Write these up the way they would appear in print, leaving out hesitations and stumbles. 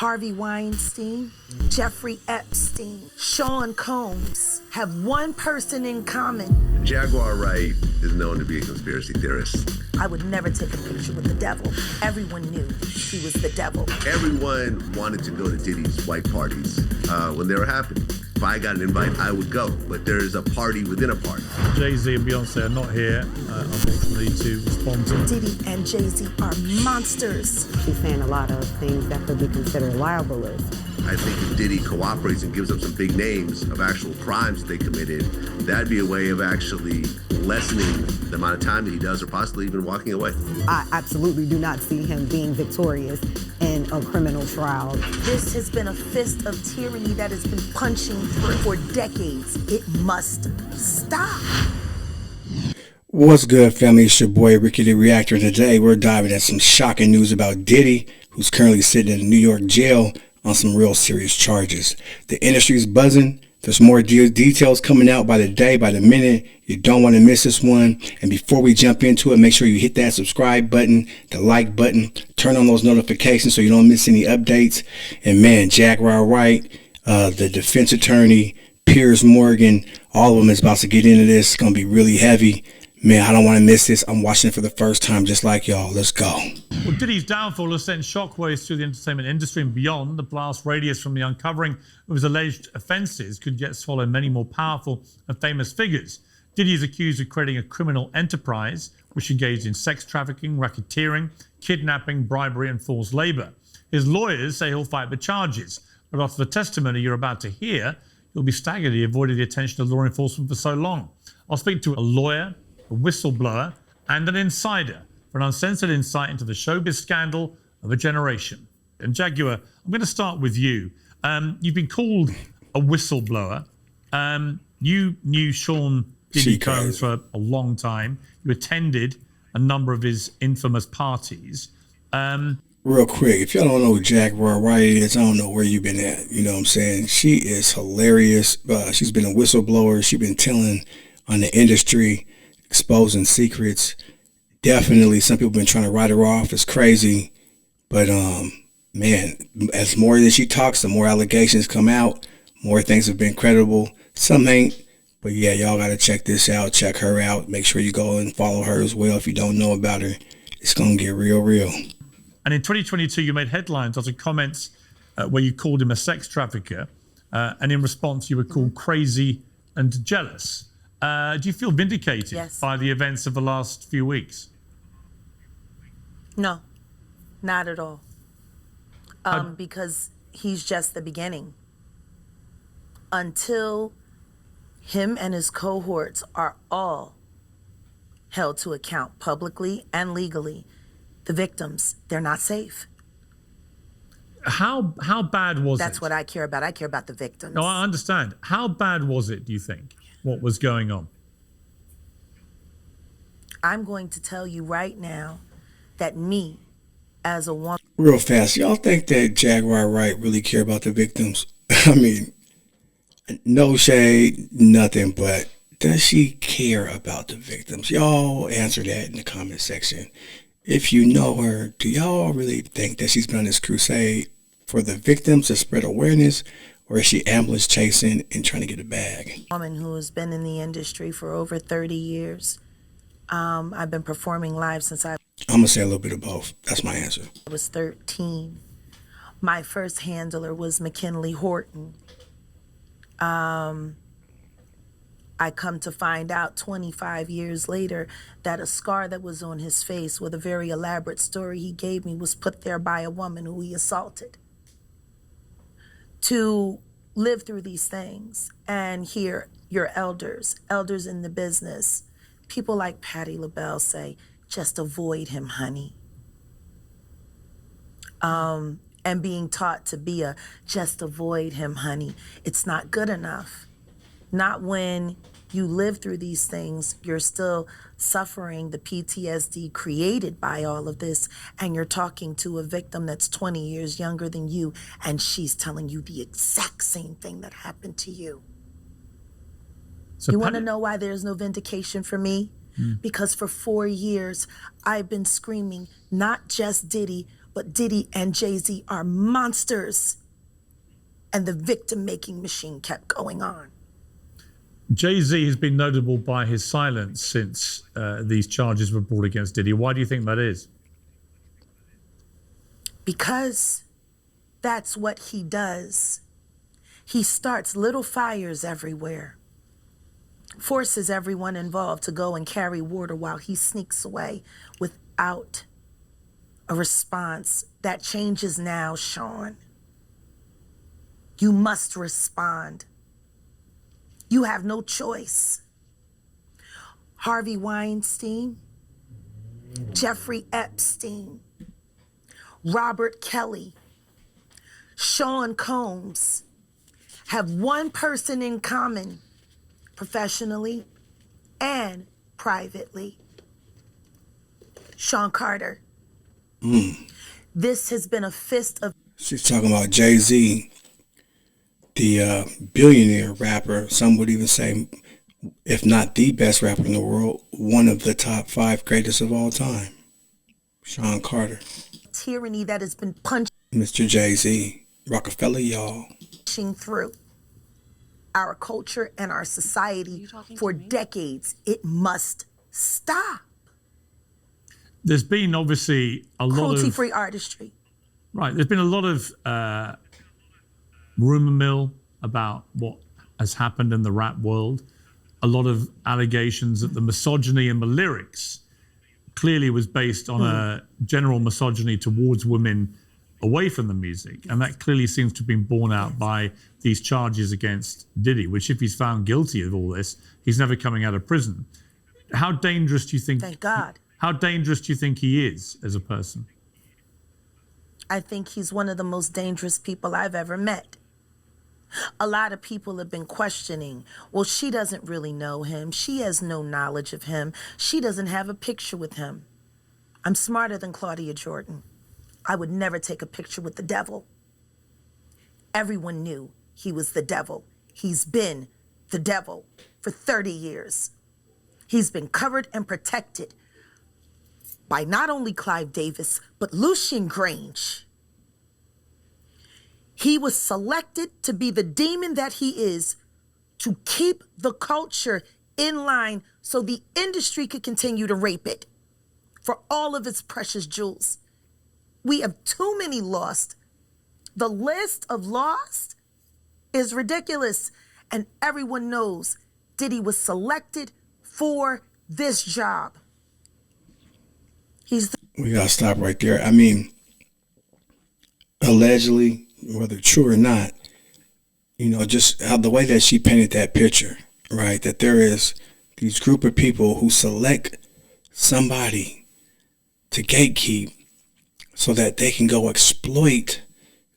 Harvey Weinstein, Jeffrey Epstein, Sean Combs have one person in common. Jaguar Wright is known to be a conspiracy theorist. I would never take a picture with the devil. Everyone knew he was the devil. Everyone wanted to go to Diddy's white parties when they were happening. If I got an invite, I would go, but there's a party within a party. Jay-Z and Beyonce are not here, unfortunately, to respond to. Diddy and Jay-Z are monsters. She's saying a lot of things that could be considered libelous. I think if Diddy cooperates and gives up some big names of actual crimes that they committed, that'd be a way of actually lessening the amount of time that he does, or possibly even walking away. I absolutely do not see him being victorious in a criminal trial. This has been a fist of tyranny that has been punching through for decades. It must stop. What's good, family? It's your boy Ricky the Reactor. Today we're diving into some shocking news about Diddy, who's currently sitting in a New York jail on some real serious charges. The industry's buzzing. There's more details coming out by the day, by the minute. You don't want to miss this one. And before we jump into it, make sure you hit that subscribe button, the like button, turn on those notifications so you don't miss any updates. And man, Jaguar Wright, the defense attorney, Piers Morgan, all of them is about to get into this. It's going to be really heavy. Man, I don't want to miss this. I'm watching it for the first time just like y'all. Let's go. Well, Diddy's downfall has sent shockwaves through the entertainment industry and beyond. The blast radius from the uncovering of his alleged offences could yet swallow many more powerful and famous figures. Diddy is accused of creating a criminal enterprise which engaged in sex trafficking, racketeering, kidnapping, bribery and forced labour. His lawyers say he'll fight the charges, but after the testimony you're about to hear, you'll be staggered he avoided the attention of law enforcement for so long. I'll speak to a lawyer, a whistleblower and an insider for an uncensored insight into the showbiz scandal of a generation. And Jaguar, I'm going to start with you. You've been called a whistleblower. You knew Sean Diddy Combs for a long time. You attended a number of his infamous parties. Real quick, if y'all don't know who Jaguar Wright is, I don't know where you've been at. You know what I'm saying? She is hilarious. She's been a whistleblower. She's been telling on the industry, exposing secrets. Definitely some people been trying to write her off. It's crazy. But man, as more that she talks, the more allegations come out, more things have been credible. Some ain't. But yeah, y'all gotta check this out, check her out. Make sure you go and follow her as well if you don't know about her. It's gonna get real. And in 2022 you made headlines after comments where you called him a sex trafficker, and in response you were called crazy and jealous. Do you feel vindicated by the events of the last few weeks? No, not at all. Because he's just the beginning. Until him and his cohorts are all held to account publicly and legally, the victims, they're not safe. How bad was it? That's what I care about. I care about the victims. No, I understand. How bad was it, do you think, what was going on? I'm going to tell you right now that me, as a woman... Real fast, y'all think that Jaguar Wright really care about the victims? I mean, no shade, nothing, but does she care about the victims? Y'all answer that in the comment section. If you know her, do y'all really think that she's been on this crusade for the victims to spread awareness, or is she ambulance chasing and trying to get a bag? A woman who has been in the industry for over 30 years. I've been performing live since I'm going to say a little bit of both. That's my answer. I was 13. My first handler was McKinley Horton. I come to find out 25 years later that a scar that was on his face with a very elaborate story he gave me was put there by a woman who he assaulted. To live through these things and hear your elders in the business, people like Patti LaBelle say, just avoid him, honey. And being taught to be just avoid him, honey. It's not good enough. Not when you live through these things, you're still suffering the PTSD created by all of this, and you're talking to a victim that's 20 years younger than you, and she's telling you the exact same thing that happened to you. So you want to know why there's no vindication for me? Because for 4 years, I've been screaming, not just Diddy, But Diddy and Jay-Z are monsters. And the victim-making machine kept going on. Jay-Z has been notable by his silence since these charges were brought against Diddy. Why do you think that is? Because that's what he does. He starts little fires everywhere, forces everyone involved to go and carry water while he sneaks away without a response. That changes now, Sean. You must respond. You have no choice. Harvey Weinstein, Jeffrey Epstein, Robert Kelly, Sean Combs have one person in common, professionally and privately. Sean Carter. This has been a fist of... She's talking about Jay-Z, the billionaire rapper. Some would even say, if not the best rapper in the world, one of the top 5 greatest of all time. Sean Carter. Tyranny that has been punching Mr. Jay-Z, Rockefeller, y'all. Through our culture and our society for decades. It must stop. There's been obviously a lot of cruelty-free artistry. Right. There's been a lot of rumor mill about what has happened in the rap world. A lot of allegations that the misogyny in the lyrics clearly was based on a general misogyny towards women away from the music. And that clearly seems to have been borne out by these charges against Diddy, which if he's found guilty of all this, he's never coming out of prison. How dangerous do you think... Thank God. How dangerous do you think he is as a person? I think he's one of the most dangerous people I've ever met. A lot of people have been questioning, well, she doesn't really know him. She has no knowledge of him. She doesn't have a picture with him. I'm smarter than Claudia Jordan. I would never take a picture with the devil. Everyone knew he was the devil. He's been the devil for 30 years. He's been covered and protected by not only Clive Davis, but Lucian Grange. He was selected to be the demon that he is, to keep the culture in line so the industry could continue to rape it for all of its precious jewels. We have too many lost. The list of lost is ridiculous. And everyone knows Diddy was selected for this job. We gotta stop right there. I mean, allegedly, whether true or not, you know, just how the way that she painted that picture, right? That there is these group of people who select somebody to gatekeep so that they can go exploit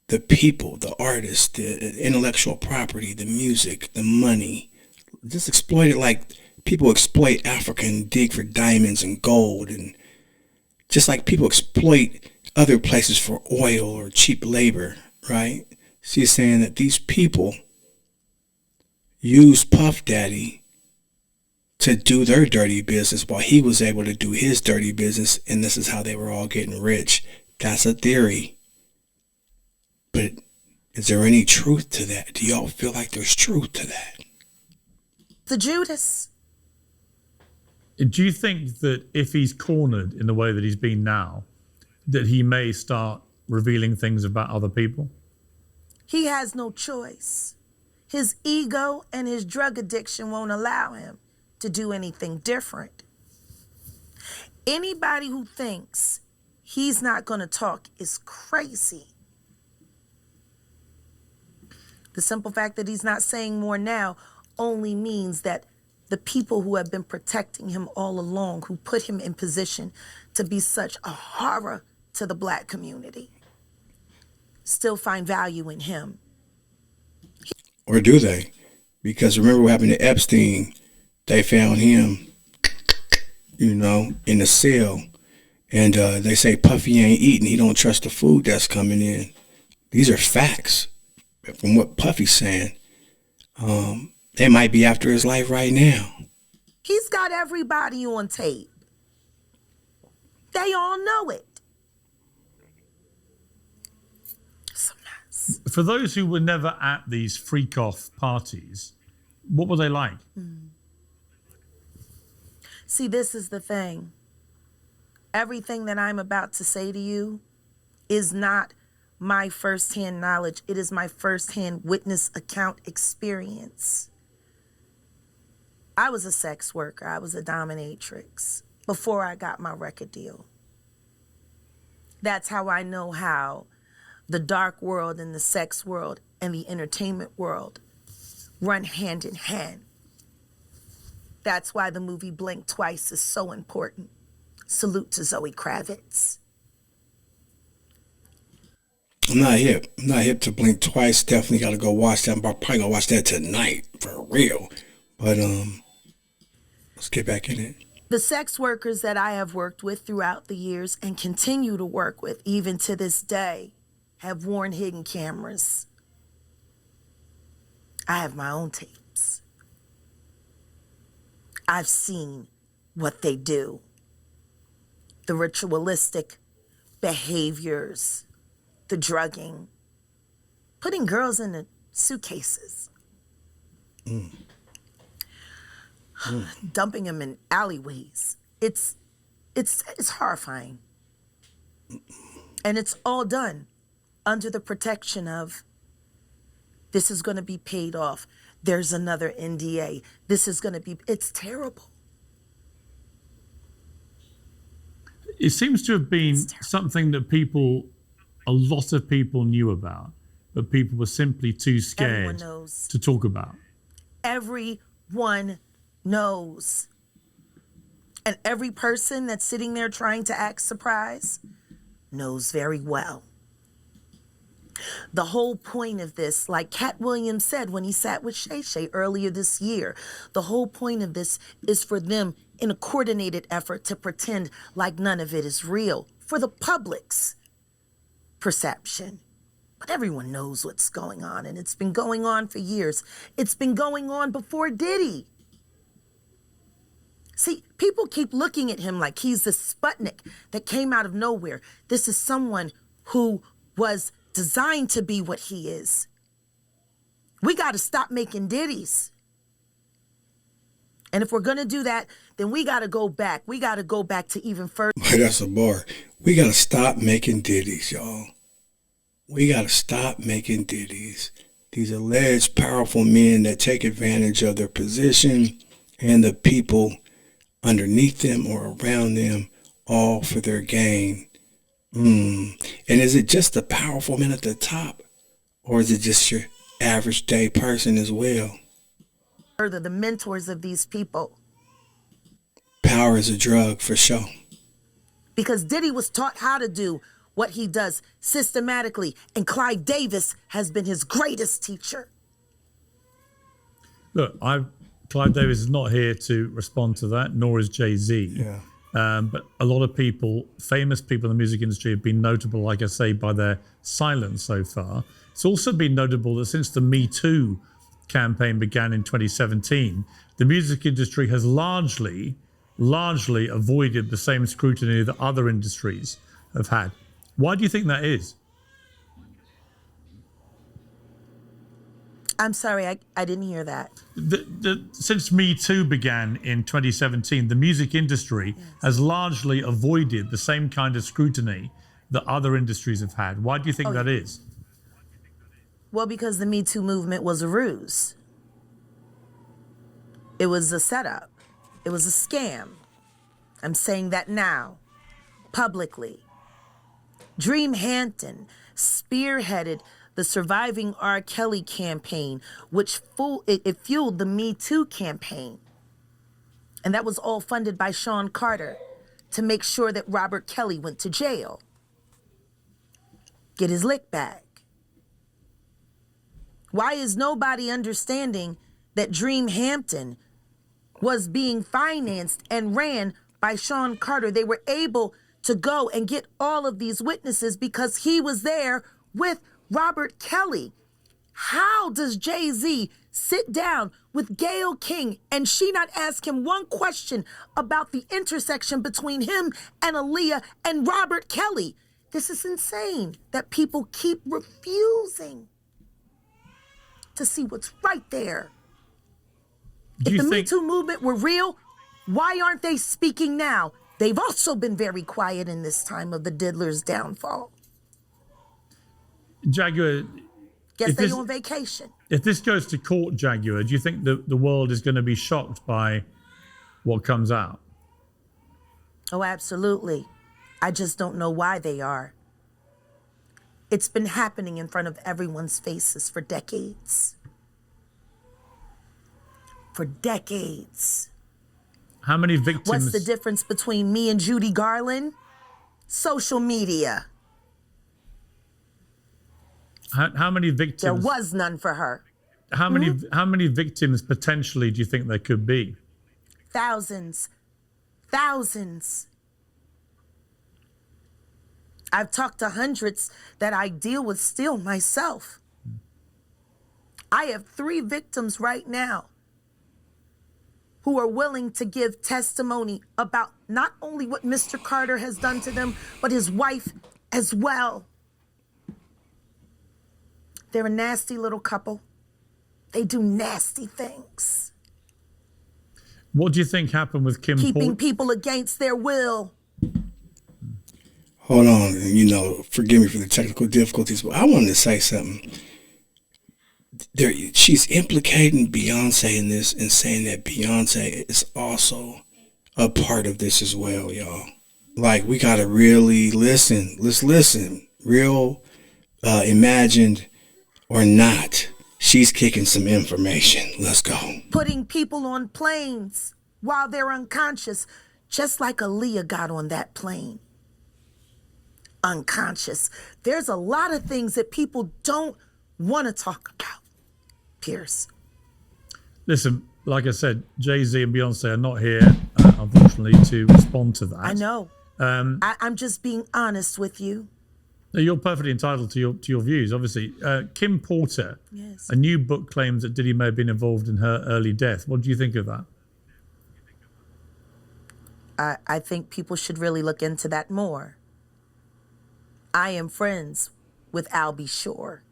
the people, the artists, the intellectual property, the music, the money. Just exploit it like people exploit Africa and dig for diamonds and gold, and just like people exploit other places for oil or cheap labor, right? She's saying that these people use Puff Daddy to do their dirty business while he was able to do his dirty business, and this is how they were all getting rich. That's a theory. But is there any truth to that? Do y'all feel like there's truth to that? The Judas. Do you think that if he's cornered in the way that he's been now, that he may start revealing things about other people? He has no choice. His ego and his drug addiction won't allow him to do anything different. Anybody who thinks he's not going to talk is crazy. The simple fact that he's not saying more now only means that the people who have been protecting him all along, who put him in position to be such a horror to the Black community, still find value in him. Or do they? Because remember what happened to Epstein? They found him, you know, in a cell. And they say Puffy ain't eating. He don't trust the food that's coming in. These are facts from what Puffy's saying. They might be after his life right now. He's got everybody on tape. They all know it. For those who were never at these freak-off parties, what were they like? See, this is the thing. Everything that I'm about to say to you is not my firsthand knowledge. It is my firsthand witness account experience. I was a sex worker. I was a dominatrix before I got my record deal. That's how I know how the dark world and the sex world and the entertainment world run hand in hand. That's why the movie Blink Twice is so important. Salute to Zoe Kravitz. I'm not hip. I'm not hip to Blink Twice. Definitely got to go watch that. I'm probably gonna watch that tonight for real. But let's get back in it. The sex workers that I have worked with throughout the years and continue to work with even to this day have worn hidden cameras. I have my own tapes. I've seen what they do. The ritualistic behaviors, the drugging, putting girls in the suitcases, dumping them in alleyways. It's horrifying. And it's all done under the protection of this is going to be paid off. There's another NDA. This is going to be, it's terrible. It seems to have been something that a lot of people knew about, but people were simply too scared to talk about. Everyone knows. And every person that's sitting there trying to act surprised knows very well. The whole point of this, like Cat Williams said when he sat with Shay Shay earlier this year, the whole point of this is for them in a coordinated effort to pretend like none of it is real for the public's perception. But everyone knows what's going on, and it's been going on for years. It's been going on before Diddy. See, people keep looking at him like he's the Sputnik that came out of nowhere. This is someone who was designed to be what he is. We got to stop making Diddies. And if we're going to do that, then we got to go back. We got to go back to even further. That's a bar. We got to stop making Diddies, y'all. We got to stop making Diddies. These alleged powerful men that take advantage of their position and the people underneath them or around them, all for their gain. And is it just the powerful men at the top, or is it just your average day person as well? Further, the mentors of these people. Power is a drug for sure. Because Diddy was taught how to do what he does systematically, and Clyde Davis has been his greatest teacher. Look, Clyde Davis is not here to respond to that, nor is Jay-Z. Yeah. But a lot of people, famous people in the music industry, have been notable, like I say, by their silence so far. It's also been notable that since the Me Too campaign began in 2017, the music industry has largely avoided the same scrutiny that other industries have had. Why do you think that is? I'm sorry, I didn't hear that. Since Me Too began in 2017, the music industry has largely avoided the same kind of scrutiny that other industries have had. Why do you think that is? Well, because the Me Too movement was a ruse. It was a setup. It was a scam. I'm saying that now, publicly. Dream Hampton spearheaded the Surviving R. Kelly campaign, which fueled the Me Too campaign. And that was all funded by Sean Carter to make sure that Robert Kelly went to jail. Get his lick back. Why is nobody understanding that Dream Hampton was being financed and ran by Sean Carter? They were able to go and get all of these witnesses because he was there with Robert Kelly. How does Jay-Z sit down with Gayle King and she not ask him one question about the intersection between him and Aaliyah and Robert Kelly? This is insane that people keep refusing to see what's right there. Do If you the Me think, Too movement were real, why aren't they speaking now? They've also been very quiet in this time of the diddler's downfall. Jaguar, Guess If they this- on vacation. if this goes to court, Jaguar, do you think the world is going to be shocked by what comes out? Oh, absolutely. I just don't know why they are. It's been happening in front of everyone's faces for decades. For decades. How many victims? What's the difference between me and Judy Garland? Social media. How many victims? There was none for her. How many victims potentially do you think there could be? Thousands. Thousands. I've talked to hundreds that I deal with still myself. I have 3 victims right now who are willing to give testimony about not only what Mr. Carter has done to them, but his wife as well. They're a nasty little couple. They do nasty things. What do you think happened with Kim Keeping Porter? people against their will. Hold on, forgive me for the technical difficulties, but I wanted to say something. She's implicating Beyonce in this and saying that Beyonce is also a part of this as well, y'all. Like, we gotta really listen. Let's listen. Real, imagined or not, she's kicking some information. Let's go. Putting people on planes while they're unconscious, just like Aaliyah got on that plane. Unconscious. There's a lot of things that people don't want to talk about, Piers. Listen, like I said, Jay-Z and Beyonce are not here, unfortunately, to respond to that. I know. I'm just being honest with you. No, you're perfectly entitled to your views, obviously. Kim Porter, Yes. a new book claims that Diddy may have been involved in her early death. What do you think of that? I think people should really look into that more. I am friends with Albie Shore.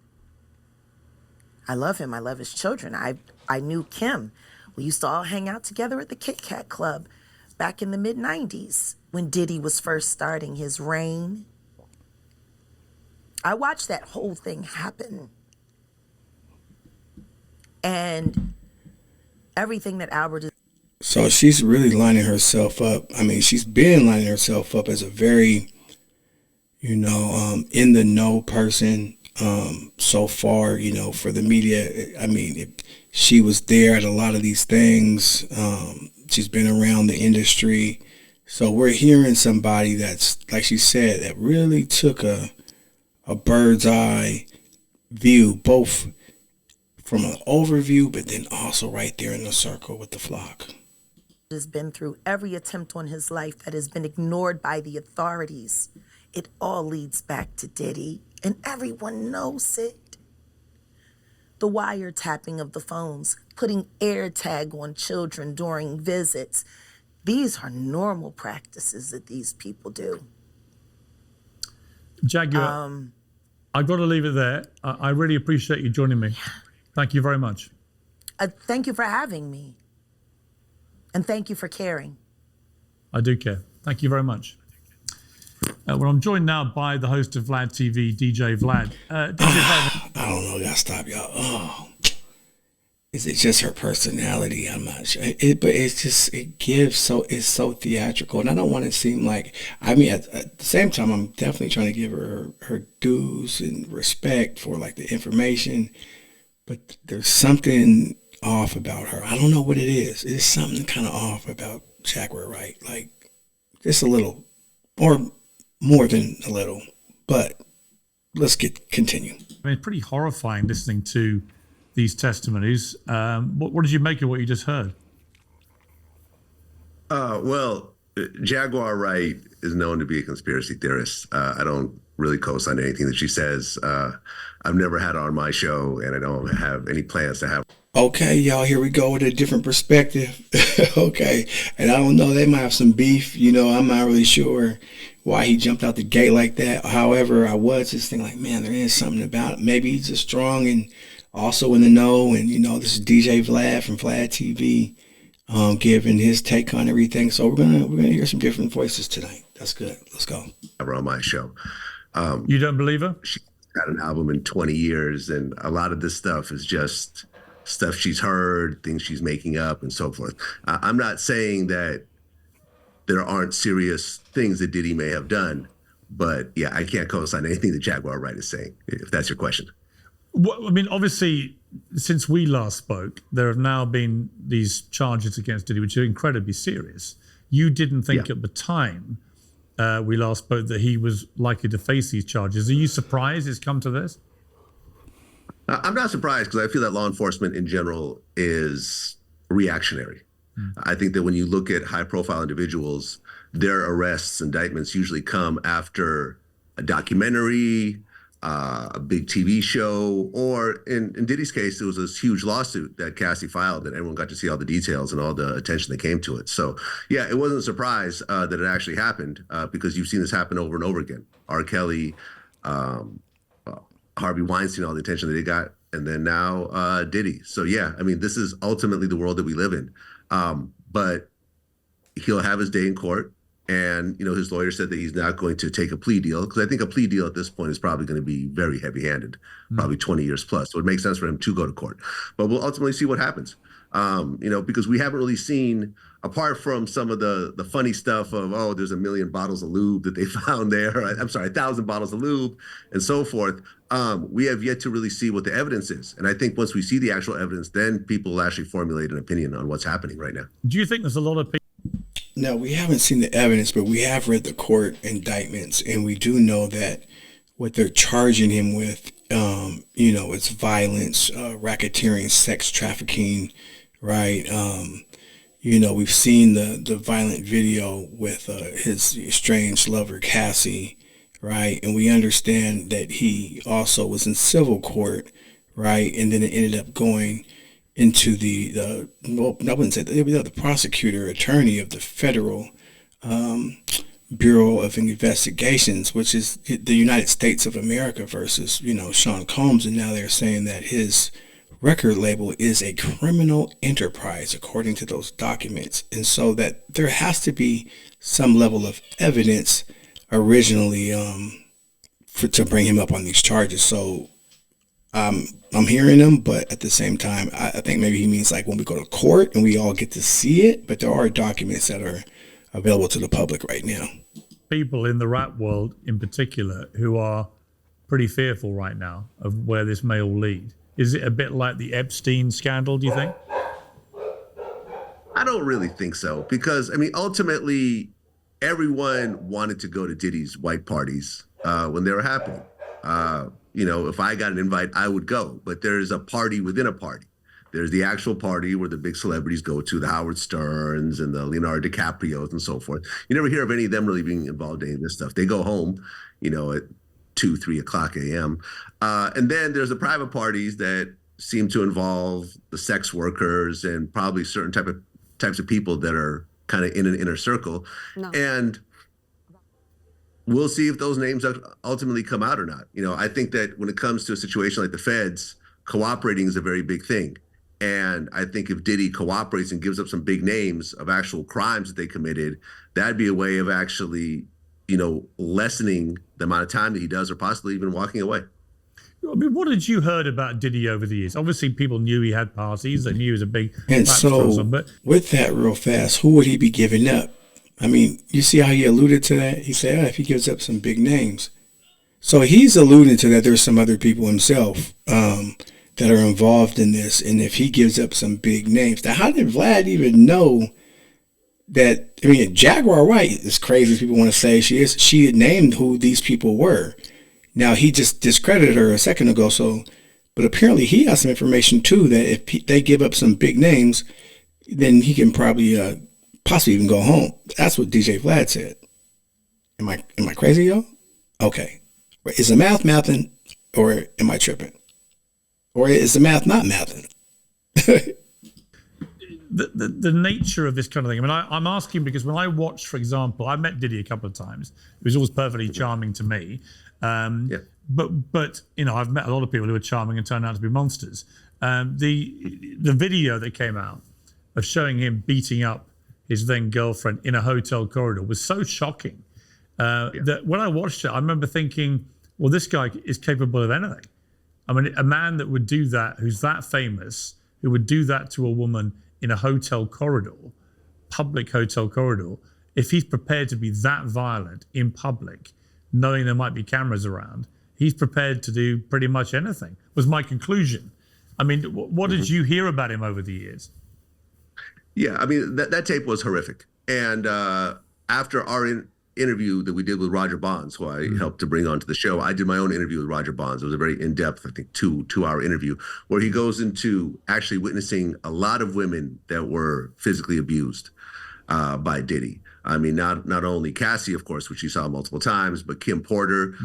I love him. I love his children. I knew Kim. We used to all hang out together at the Kit Kat Club back in the mid-90s when Diddy was first starting his reign. I watched that whole thing happen. And everything that Albert is. So she's really lining herself up. I mean, she's been lining herself up as a very, in the know person so far, for the media. I mean, she was there at a lot of these things. She's been around the industry. So we're hearing somebody that's, like she said, that really took a bird's eye view, both from an overview, but then also right there in the circle with the flock. Has been through every attempt on his life that has been ignored by the authorities. It all leads back to Diddy, and everyone knows it. The wiretapping of the phones, putting air tag on children during visits. These are normal practices that these people do. Jaguar, I've got to leave it there. I really appreciate you joining me. Thank you very much. Thank you for having me. And thank you for caring. I do care. Thank you very much. Well, I'm joined now by the host of VladTV, DJ Vlad. DJ Vlad. I don't know. Gotta stop, y'all. Oh, is it just her personality? I'm not sure. But it's so theatrical, and I don't want to seem like. I mean, at the same time, I'm definitely trying to give her dues and respect for like the information. But there's something off about her. I don't know what it is. It's something kind of off about Jaguar Wright. Like, just a little, or more than a little. But let's continue. I mean, it's pretty horrifying listening to these testimonies. What did you make of what you just heard? Well, Jaguar Wright is known to be a conspiracy theorist. I don't really co-sign anything that she says. I've never had her on my show, and I don't have any plans to have. Okay, y'all, here we go with a different perspective. Okay, and I don't know, they might have some beef. I'm not really sure why he jumped out the gate like that. However, I was just thinking like, man, there is something about it. Maybe he's just strong and also in the know. And, this is DJ Vlad from Vlad TV, giving his take on everything. So we're gonna hear some different voices tonight. That's good. Let's go. On my show. You don't believe her? She's got an album in 20 years, and a lot of this stuff is just stuff she's heard, things she's making up, and so forth. I'm not saying that there aren't serious things that Diddy may have done, but yeah, I can't co-sign anything that Jaguar Wright is saying, if that's your question. Well, I mean, obviously, since we last spoke, there have now been these charges against Diddy, which are incredibly serious. You didn't think at the time we last spoke that he was likely to face these charges. Are you surprised it's come to this? I'm not surprised, because I feel that law enforcement in general is reactionary. I think that when you look at high-profile individuals, their arrests, indictments usually come after a documentary, a big TV show, or in Diddy's case, there was this huge lawsuit that Cassie filed that everyone got to see all the details and all the attention that came to it. So yeah, it wasn't a surprise that it actually happened, because you've seen this happen over and over again. R. Kelly, Harvey Weinstein, all the attention that they got, and then now Diddy. So yeah, I mean, this is ultimately the world that we live in. But he'll have his day in court. And, his lawyer said that he's not going to take a plea deal, because I think a plea deal at this point is probably going to be very heavy-handed, probably 20 years plus. So it makes sense for him to go to court. But we'll ultimately see what happens, because we haven't really seen, apart from some of the funny stuff of, there's 1 million bottles of lube that they found there. I'm sorry, 1,000 bottles of lube and so forth. We have yet to really see what the evidence is. And I think once we see the actual evidence, then people will actually formulate an opinion on what's happening right now. Do you think there's a lot of people? No, we haven't seen the evidence, but we have read the court indictments, and we do know that what they're charging him with, it's violence, racketeering, sex trafficking, right? We've seen the violent video with his estranged lover, Cassie, right? And we understand that he also was in civil court, right? And then it ended up going into the prosecutor attorney of the Federal Bureau of Investigations, which is the United States of America versus, Sean Combs. And now they're saying that his record label is a criminal enterprise, according to those documents. And so that there has to be some level of evidence originally to bring him up on these charges. So I'm hearing him, but at the same time, I think maybe he means like when we go to court and we all get to see it, but there are documents that are available to the public right now. People in the rap world in particular who are pretty fearful right now of where this may all lead. Is it a bit like the Epstein scandal, do you think? I don't really think so, because, ultimately, everyone wanted to go to Diddy's white parties when they were happening. If I got an invite, I would go. But there's a party within a party. There's the actual party where the big celebrities go to, the Howard Sterns and the Leonardo DiCaprios and so forth. You never hear of any of them really being involved in any of this stuff. They go home, at 2, 3 o'clock a.m. And then there's the private parties that seem to involve the sex workers and probably certain types of people that are kind of in an inner circle. No. And we'll see if those names ultimately come out or not. I think that when it comes to a situation like the feds, cooperating is a very big thing. And I think if Diddy cooperates and gives up some big names of actual crimes that they committed, that'd be a way of actually, lessening the amount of time that he does, or possibly even walking away. What had you heard about Diddy over the years? Obviously, people knew he had parties. They knew he was a big... And so, with that real fast, who would he be giving up? You see how he alluded to that? He said, if he gives up some big names. So he's alluding to that there's some other people himself that are involved in this. And if he gives up some big names. Now, how did Vlad even know that? Jaguar Wright, as crazy as people want to say she is, she had named who these people were. Now, he just discredited her a second ago. But apparently he has some information, too, that if they give up some big names, then he can probably... possibly even go home. That's what DJ Vlad said. Am I crazy, yo? Okay. Is the math mathing, or am I tripping? Or is the math not mathing? the nature of this kind of thing. I mean, I'm asking because when I watched, for example, I met Diddy a couple of times. He was always perfectly charming to me. But I've met a lot of people who are charming and turned out to be monsters. The video that came out of showing him beating up his then girlfriend in a hotel corridor was so shocking that when I watched it, I remember thinking, well, this guy is capable of anything. I mean, a man that would do that, who's that famous, who would do that to a woman in a hotel corridor, public hotel corridor, if he's prepared to be that violent in public, knowing there might be cameras around, he's prepared to do pretty much anything, was my conclusion. I mean, what did you hear about him over the years? Yeah, I mean, that tape was horrific. And after our interview that we did with Roger Bonds, who I helped to bring onto the show, I did my own interview with Roger Bonds. It was a very in-depth, I think, two-hour interview where he goes into actually witnessing a lot of women that were physically abused by Diddy. I mean, not only Cassie, of course, which he saw multiple times, but Kim Porter.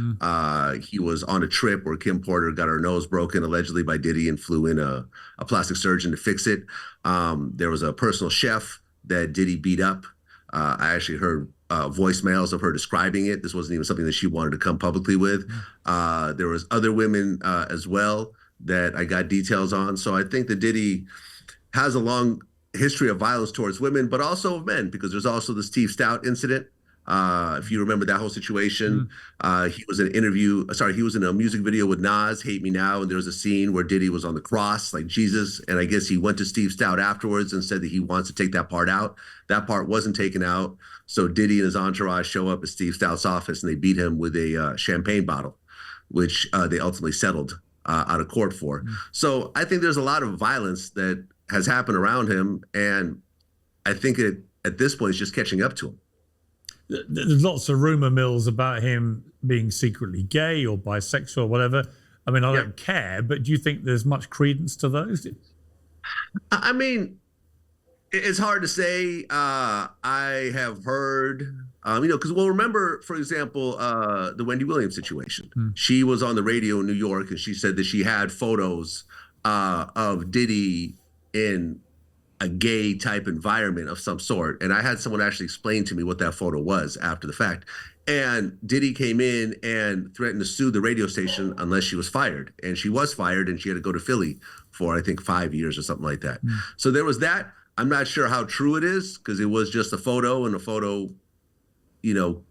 He was on a trip where Kim Porter got her nose broken allegedly by Diddy and flew in a plastic surgeon to fix it. There was a personal chef that Diddy beat up. I actually heard voicemails of her describing it. This wasn't even something that she wanted to come publicly with. There was other women as well that I got details on. So I think that Diddy has a long history of violence towards women, but also of men, because there's also the Steve Stout incident. If you remember that whole situation, he was in a music video with Nas, Hate Me Now, and there was a scene where Diddy was on the cross like Jesus, and I guess he went to Steve Stout afterwards and said that he wants to take that part out. That part wasn't taken out, so Diddy and his entourage show up at Steve Stout's office and they beat him with a champagne bottle, which they ultimately settled out of court for. So I think there's a lot of violence that has happened around him, and I think at this point it's just catching up to him. There's lots of rumor mills about him being secretly gay or bisexual or whatever. I mean, I don't care, but do you think there's much credence to those? I mean, it's hard to say. I have heard, because remember, for example, the Wendy Williams situation. She was on the radio in New York, and she said that she had photos of Diddy in a gay type environment of some sort. And I had someone actually explain to me what that photo was after the fact. And Diddy came in and threatened to sue the radio station unless she was fired. And she was fired, and she had to go to Philly for, I think, 5 years or something like that. So there was that. I'm not sure how true it is, because it was just a photo, and a photo,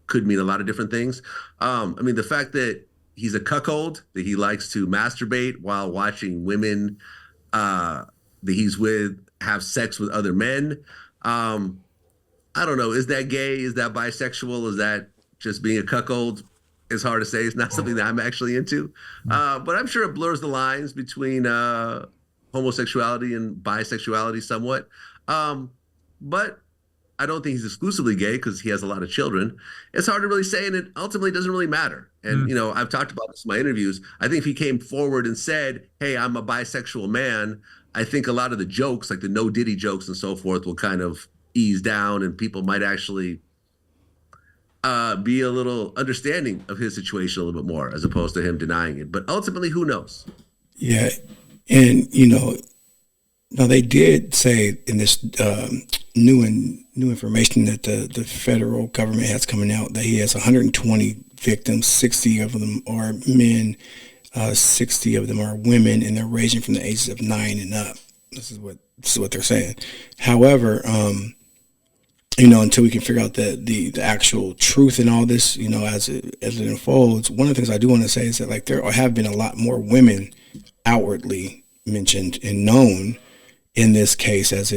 could mean a lot of different things. I mean, the fact that he's a cuckold, that he likes to masturbate while watching women that he's with have sex with other men. I don't know. Is that gay? Is that bisexual? Is that just being a cuckold? It's hard to say. It's not something that I'm actually into. But I'm sure it blurs the lines between homosexuality and bisexuality somewhat. But I don't think he's exclusively gay, because he has a lot of children. It's hard to really say, and it ultimately doesn't really matter. And, I've talked about this in my interviews. I think if he came forward and said, hey, I'm a bisexual man, I think a lot of the jokes, like the no Diddy jokes and so forth, will kind of ease down, and people might actually be a little understanding of his situation a little bit more, as opposed to him denying it. But ultimately, who knows? Yeah. And, no, they did say in this new information that the federal government has coming out that he has 120 victims, 60 of them are men, 60 of them are women, and they're ranging from the ages of 9 and up. This is what they're saying. However, until we can figure out the actual truth in all this, as it unfolds, one of the things I do want to say is that, like, there have been a lot more women outwardly mentioned and known in this case as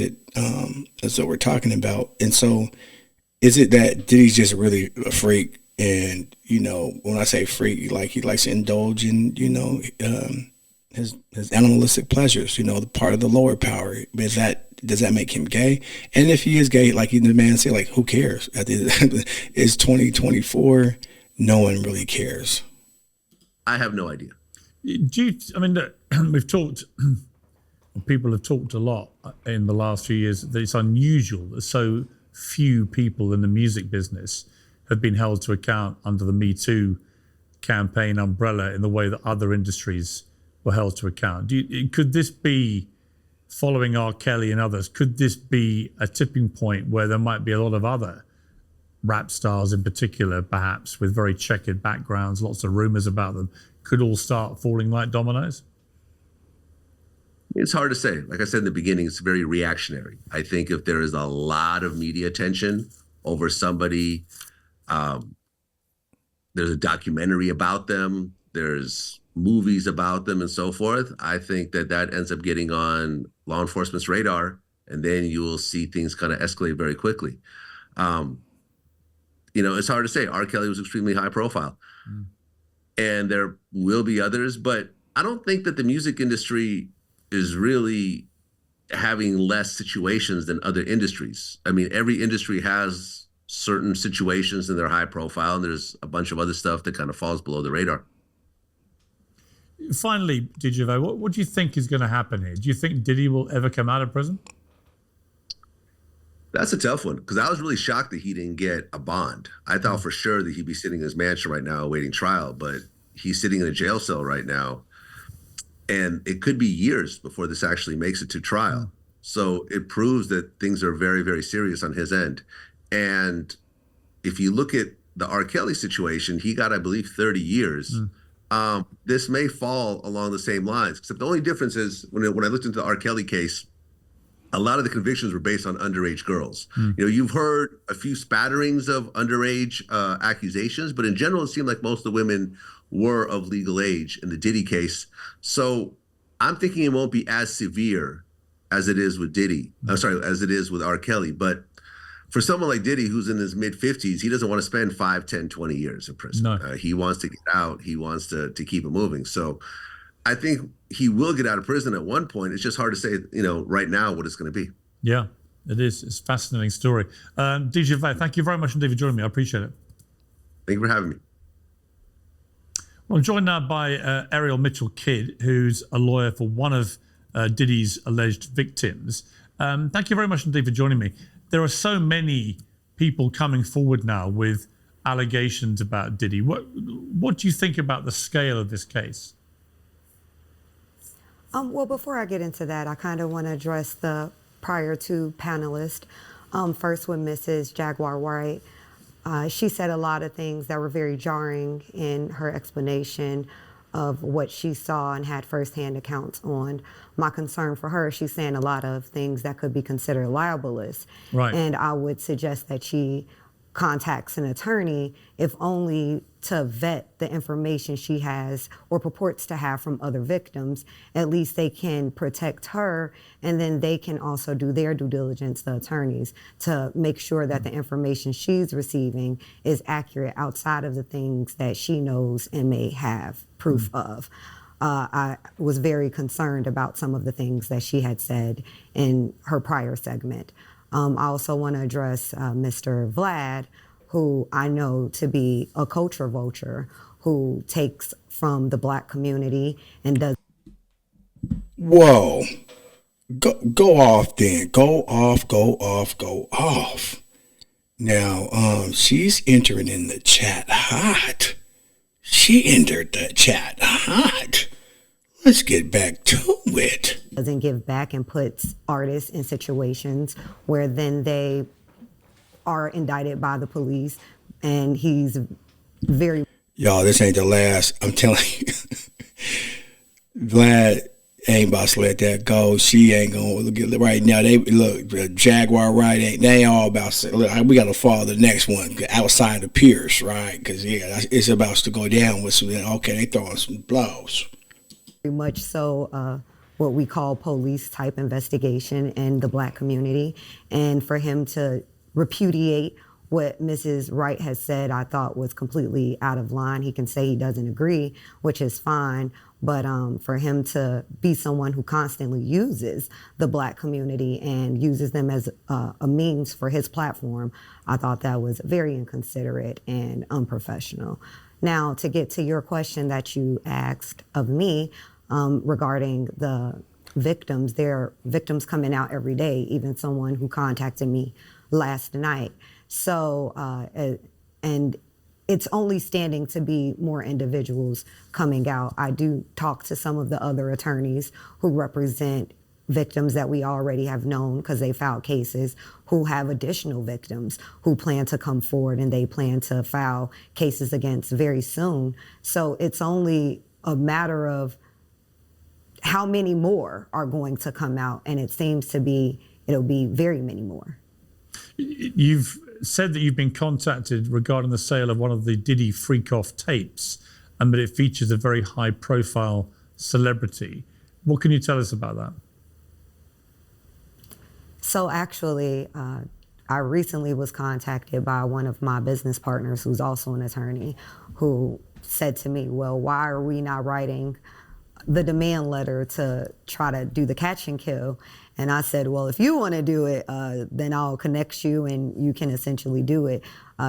what we're talking about. And so, is it that Diddy's just really a freak? And, when I say freak, like, he likes to indulge in, his animalistic pleasures, the part of the lower power. Does that make him gay? And if he is gay, like the man said, like, who cares? It's 2024. No one really cares. I have no idea. People have talked a lot in the last few years that it's unusual that so few people in the music business have been held to account under the Me Too campaign umbrella in the way that other industries were held to account. Could this be following R. Kelly and others, could this be a tipping point where there might be a lot of other rap stars in particular, perhaps with very checkered backgrounds, lots of rumors about them, could all start falling like dominoes? It's hard to say. Like I said in the beginning, it's very reactionary. I think if there is a lot of media attention over somebody, there's a documentary about them, there's movies about them and so forth, I think that ends up getting on law enforcement's radar, and then you will see things kind of escalate very quickly. It's hard to say. R. Kelly was extremely high profile. And there will be others, but I don't think that the music industry is really having less situations than other industries. I mean, every industry has certain situations and they're high profile, and there's a bunch of other stuff that kind of falls below the radar. Finally, DJ, what do you think is going to happen here? Do you think Diddy will ever come out of prison? That's a tough one, because I was really shocked that he didn't get a bond. I thought for sure that he'd be sitting in his mansion right now awaiting trial, but he's sitting in a jail cell right now. And it could be years before this actually makes it to trial. So it proves that things are very, very serious on his end. And if you look at the R. Kelly situation, he got, I believe, 30 years. This may fall along the same lines, except the only difference is when I looked into the R. Kelly case, a lot of the convictions were based on underage girls. You've heard a few spatterings of underage accusations, but in general, it seemed like most of the women were of legal age in the Diddy case. So I'm thinking it won't be as severe as it is with Diddy. As it is with R. Kelly. But for someone like Diddy, who's in his mid-50s, he doesn't want to spend 5, 10, 20 years in prison. No. He wants to get out. He wants to keep it moving. So I think he will get out of prison at one point. It's just hard to say, right now what it's going to be. Yeah, it is. It's a fascinating story. DJ Vlad, thank you very much indeed for joining me. I appreciate it. Thank you for having me. Well, I'm joined now by Ariel Mitchell-Kidd, who's a lawyer for one of Diddy's alleged victims. Thank you very much indeed for joining me. There are so many people coming forward now with allegations about Diddy. What do you think about the scale of this case? Well, before I get into that, I kind of want to address the prior two panelists. First with Mrs. Jaguar Wright. She said a lot of things that were very jarring in her explanation of what she saw and had firsthand accounts on. My concern for her, she's saying a lot of things that could be considered libelous. Right. And I would suggest that she contacts an attorney, if only to vet the information she has or purports to have from other victims. At least they can protect her, and then they can also do their due diligence, the attorneys, to make sure that the information she's receiving is accurate outside of the things that she knows and may have proof of. I was very concerned about some of the things that she had said in her prior segment. I also want to address Mr. Vlad, who I know to be a culture vulture, who takes from the Black community and does. Whoa. Go off then. Go off. Now, she's entering in the chat hot. She entered the chat hot. Let's get back to it. Doesn't give back and puts artists in situations where then they are indicted by the police, and he's very... Y'all, this ain't the last. I'm telling you. Vlad ain't about to let that go. She ain't gonna look at right now. Jaguar Wright ain't. They all about to look. We gotta follow the next one outside of Piers, right? Because it's about to go down with some. Okay, they throwing some blows. Very much so what we call police type investigation in the Black community. And for him to repudiate what Mrs. Wright has said, I thought was completely out of line. He can say he doesn't agree, which is fine. But for him to be someone who constantly uses the Black community and uses them as a means for his platform, I thought that was very inconsiderate and unprofessional. Now, to get to your question that you asked of me regarding the victims, there are victims coming out every day, even someone who contacted me last night. So, and it's only standing to be more individuals coming out. I do talk to some of the other attorneys who represent victims that we already have known because they filed cases, who have additional victims who plan to come forward, and they plan to file cases against very soon. So it's only a matter of how many more are going to come out, and it seems to be, it'll be very many more. You've said that you've been contacted regarding the sale of one of the Diddy freak-off tapes, and that it features a very high-profile celebrity. What can you tell us about that? So actually, I recently was contacted by one of my business partners who's also an attorney, who said to me, well, why are we not writing the demand letter to try to do the catch and kill? And I said, well, if you want to do it, then I'll connect you and you can essentially do it.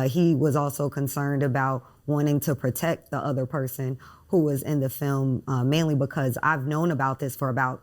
He was also concerned about wanting to protect the other person who was in the film, mainly because I've known about this for about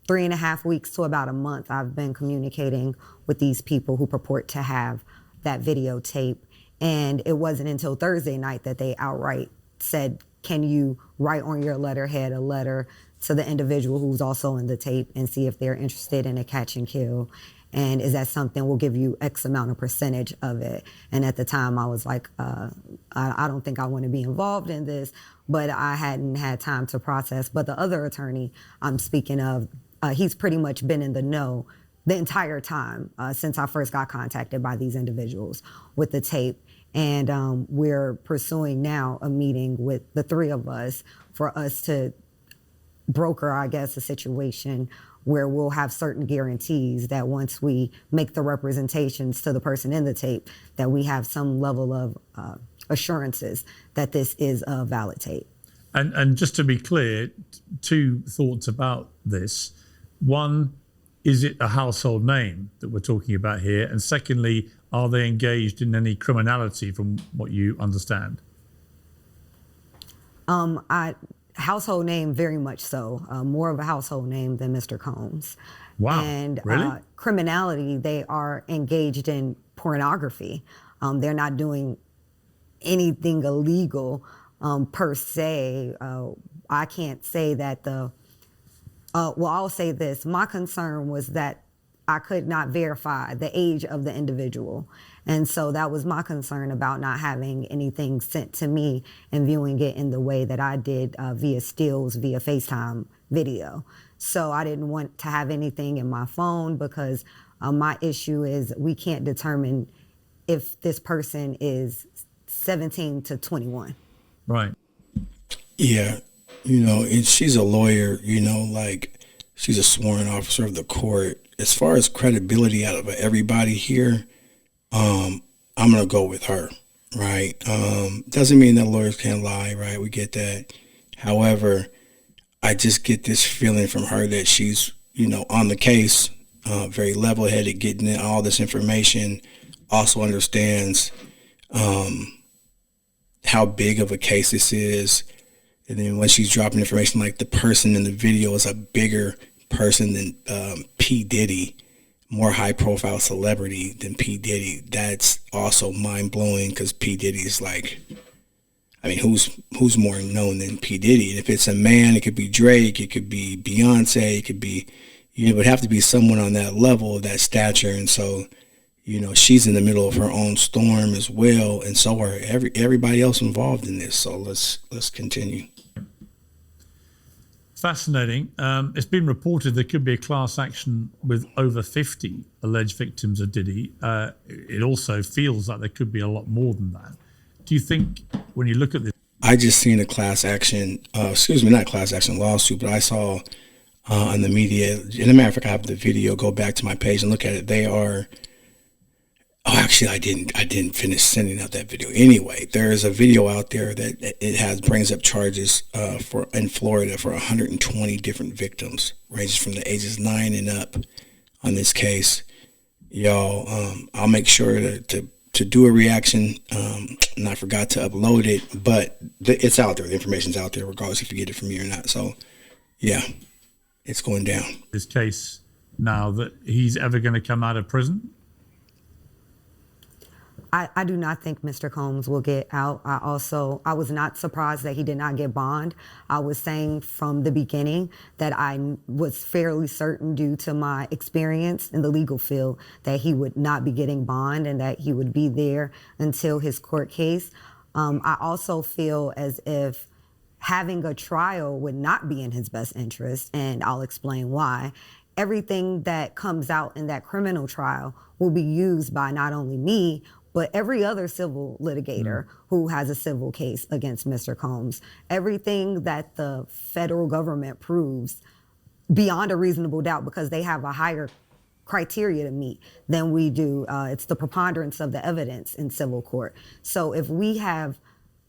3.5 weeks to about a month. I've been communicating with these people who purport to have that videotape. And it wasn't until Thursday night that they outright said, can you write on your letterhead a letter to the individual who's also in the tape and see if they're interested in a catch and kill? And is that something, we'll give you X amount of percentage of it. And at the time I was like, I don't think I want to be involved in this, but I hadn't had time to process. But the other attorney I'm speaking of, he's pretty much been in the know the entire time since I first got contacted by these individuals with the tape. And we're pursuing now a meeting with the three of us for us to broker, I guess, a situation where we'll have certain guarantees that once we make the representations to the person in the tape, that we have some level of assurances that this is a valid tape. And just to be clear, two thoughts about this. One, is it a household name that we're talking about here? And secondly, are they engaged in any criminality from what you understand? Household name, very much so. More of a household name than Mr. Combs. Wow, And really? Criminality, they are engaged in pornography. They're not doing anything illegal per se. I can't say that well, I'll say this. My concern was that I could not verify the age of the individual. And so that was my concern about not having anything sent to me and viewing it in the way that I did via stills, via FaceTime video. So I didn't want to have anything in my phone because my issue is we can't determine if this person is 17 to 21. Right. Yeah, and she's a lawyer, like she's a sworn officer of the court. As far as credibility out of everybody here, I'm going to go with her, right? Doesn't mean that lawyers can't lie, right? We get that. However, I just get this feeling from her that she's, on the case, very level-headed, getting in all this information, also understands how big of a case this is. And then when she's dropping information like the person in the video is a bigger person than P. Diddy, more high-profile celebrity than P. Diddy, that's also mind-blowing because P. Diddy is like, who's more known than P. Diddy? And if it's a man, it could be Drake, it could be Beyonce, it could be, it would have to be someone on that level, of that stature. And so, she's in the middle of her own storm as well, and so are everybody else involved in this. So let's continue. Fascinating. It's been reported there could be a class action with over 50 alleged victims of Diddy. It also feels like there could be a lot more than that. Do you think, when you look at this? I just seen a class action, not class action lawsuit, but I saw on the media, in a matter of fact, I have the video, go back to my page and look at it. They are, actually, I didn't finish sending out that video. Anyway, there is a video out there that brings up charges in Florida for 120 different victims, ranges from the ages 9 and up on this case. Y'all, I'll make sure to do a reaction, and I forgot to upload it, but it's out there. The information's out there, regardless if you get it from me or not. So, yeah, it's going down. This case now that he's ever going to come out of prison? I do not think Mr. Combs will get out. I was not surprised that he did not get bond. I was saying from the beginning that I was fairly certain, due to my experience in the legal field, that he would not be getting bond and that he would be there until his court case. I also feel as if having a trial would not be in his best interest, and I'll explain why. Everything that comes out in that criminal trial will be used by not only me, but every other civil litigator who has a civil case against Mr. Combs. Everything that the federal government proves beyond a reasonable doubt, because they have a higher criteria to meet than we do. It's the preponderance of the evidence in civil court. So if we have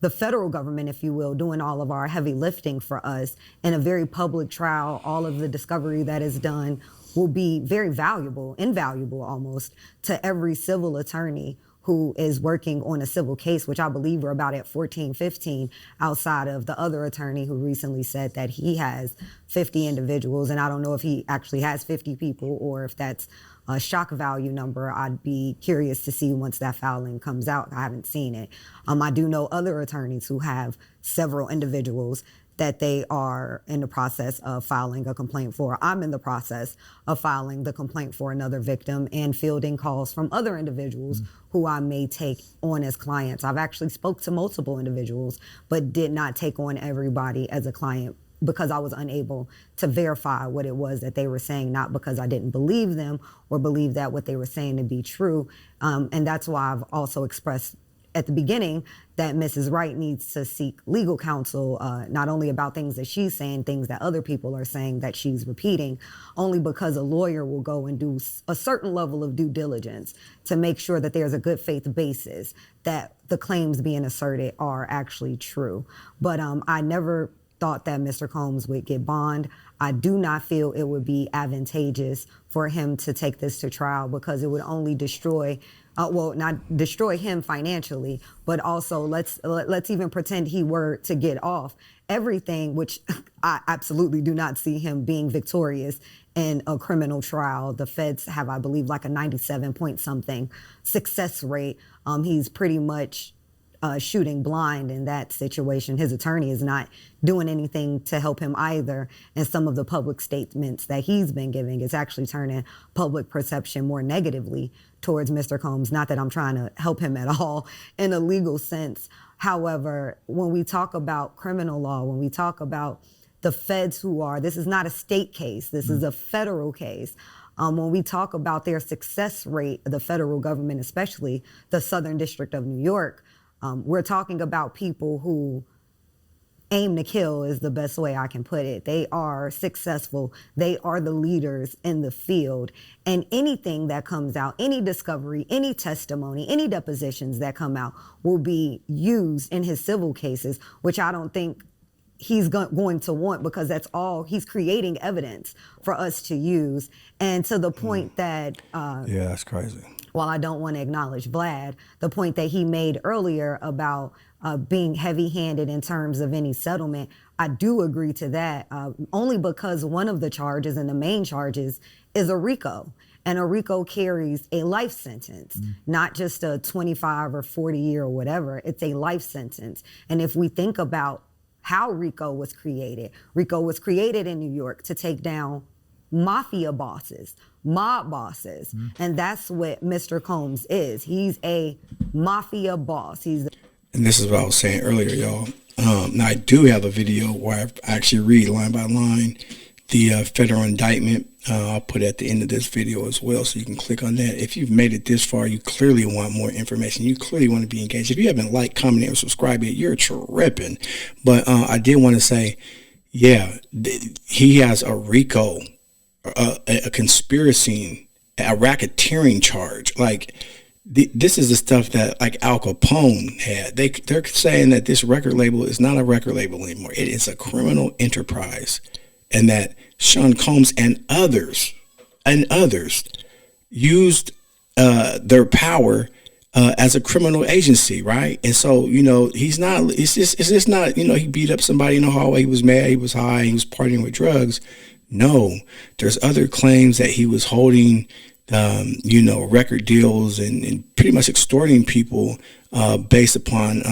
the federal government, if you will, doing all of our heavy lifting for us in a very public trial, all of the discovery that is done will be very valuable, invaluable almost, to every civil attorney who is working on a civil case, which I believe we're about at 14, 15, outside of the other attorney who recently said that he has 50 individuals. And I don't know if he actually has 50 people or if that's a shock value number. I'd be curious to see once that filing comes out. I haven't seen it. I do know other attorneys who have several individuals that they are in the process of filing a complaint for. I'm in the process of filing the complaint for another victim and fielding calls from other individuals who I may take on as clients. I've actually spoke to multiple individuals, but did not take on everybody as a client because I was unable to verify what it was that they were saying, not because I didn't believe them or believe that what they were saying to be true. And that's why I've also expressed at the beginning that Mrs. Wright needs to seek legal counsel, not only about things that she's saying, things that other people are saying that she's repeating, only because a lawyer will go and do a certain level of due diligence to make sure that there's a good faith basis that the claims being asserted are actually true. But I never thought that Mr. Combs would get bond. I do not feel it would be advantageous for him to take this to trial because it would only destroy not destroy him financially, but also let's even pretend he were to get off. Everything, which I absolutely do not see him being victorious in a criminal trial. The feds have, I believe, like a 97 point something success rate. He's pretty much shooting blind in that situation. His attorney is not doing anything to help him either. And some of the public statements that he's been giving is actually turning public perception more negatively towards Mr. Combs. Not that I'm trying to help him at all in a legal sense. However, when we talk about criminal law, when we talk about the feds this is not a state case, this is a federal case. When we talk about their success rate, the federal government, especially the Southern District of New York, we're talking about people who aim to kill is the best way I can put it. They are successful. They are the leaders in the field. And anything that comes out, any discovery, any testimony, any depositions that come out will be used in his civil cases, which I don't think he's going to want because that's all, he's creating evidence for us to use. And to the point that... yeah, that's crazy. While I don't want to acknowledge Vlad, the point that he made earlier about being heavy-handed in terms of any settlement, I do agree to that, only because one of the charges and the main charges is a RICO. And a RICO carries a life sentence, not just a 25 or 40 year or whatever, it's a life sentence. And if we think about how RICO was created in New York to take down mafia bosses, mob bosses. And that's what Mr. Combs is. He's a mafia boss. And this is what I was saying earlier, y'all. Now, I do have a video where I actually read line by line the federal indictment. I'll put it at the end of this video as well, so you can click on that. If you've made it this far, you clearly want more information. You clearly want to be engaged. If you haven't liked, commented, or subscribed yet, you're tripping. But I did want to say, yeah, he has a RICO, a conspiracy, a racketeering charge. Like, this is the stuff that like Al Capone had. They're saying that this record label is not a record label anymore. It is a criminal enterprise, and that Sean Combs and others used their power as a criminal agency, right? And so, he's not. It's just not. He beat up somebody in the hallway. He was mad. He was high. He was partying with drugs. No, there's other claims that he was holding record deals and pretty much extorting people based upon,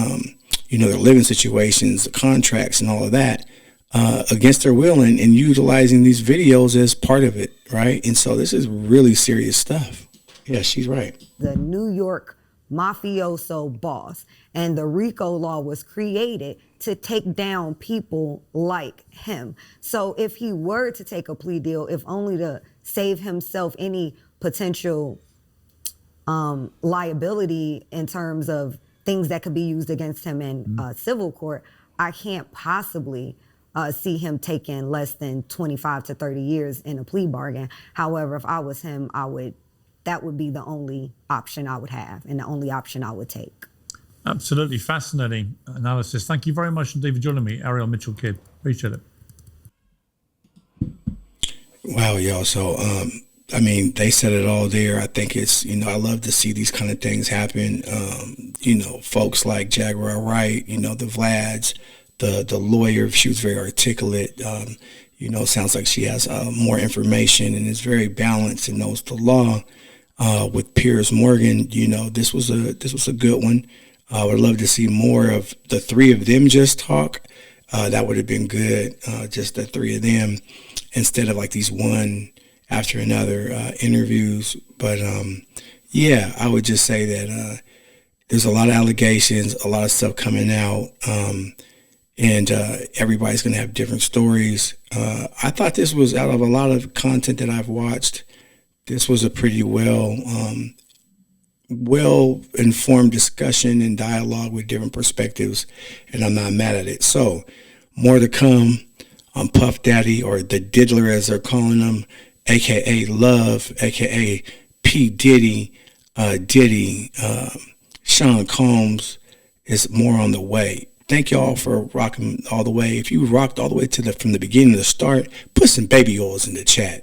their living situations, the contracts and all of that against their will and utilizing these videos as part of it, right? And so this is really serious stuff. Yeah, she's right. The New York mafioso boss, and the RICO law was created to take down people like him. So if he were to take a plea deal, if only to save himself any potential liability in terms of things that could be used against him in civil court, I can't possibly see him taking less than 25 to 30 years in a plea bargain. However, if I was him, that would be the only option I would have and the only option I would take. Absolutely fascinating analysis. Thank you very much indeed for joining me, Ariel Mitchell-Kidd. Appreciate it. Wow, y'all. So, they said it all there. I think it's, I love to see these kind of things happen. Folks like Jaguar Wright, the Vlads, the lawyer, she was very articulate. Sounds like she has more information and is very balanced and knows the law. With Piers Morgan, this was a good one. I would love to see more of the three of them just talk. That would have been good, just the three of them, instead of like these one after another interviews. But I would just say that there's a lot of allegations, a lot of stuff coming out, and everybody's going to have different stories. I thought this was, out of a lot of content that I've watched, this was a pretty well-informed discussion and dialogue with different perspectives, and I'm not mad at it. So, more to come on Puff Daddy, or the Diddler as they're calling him, a.k.a. Love, a.k.a. P. Diddy, Sean Combs, is more on the way. Thank y'all for rocking all the way. If you rocked all the way from the beginning to the start, put some baby oils in the chat.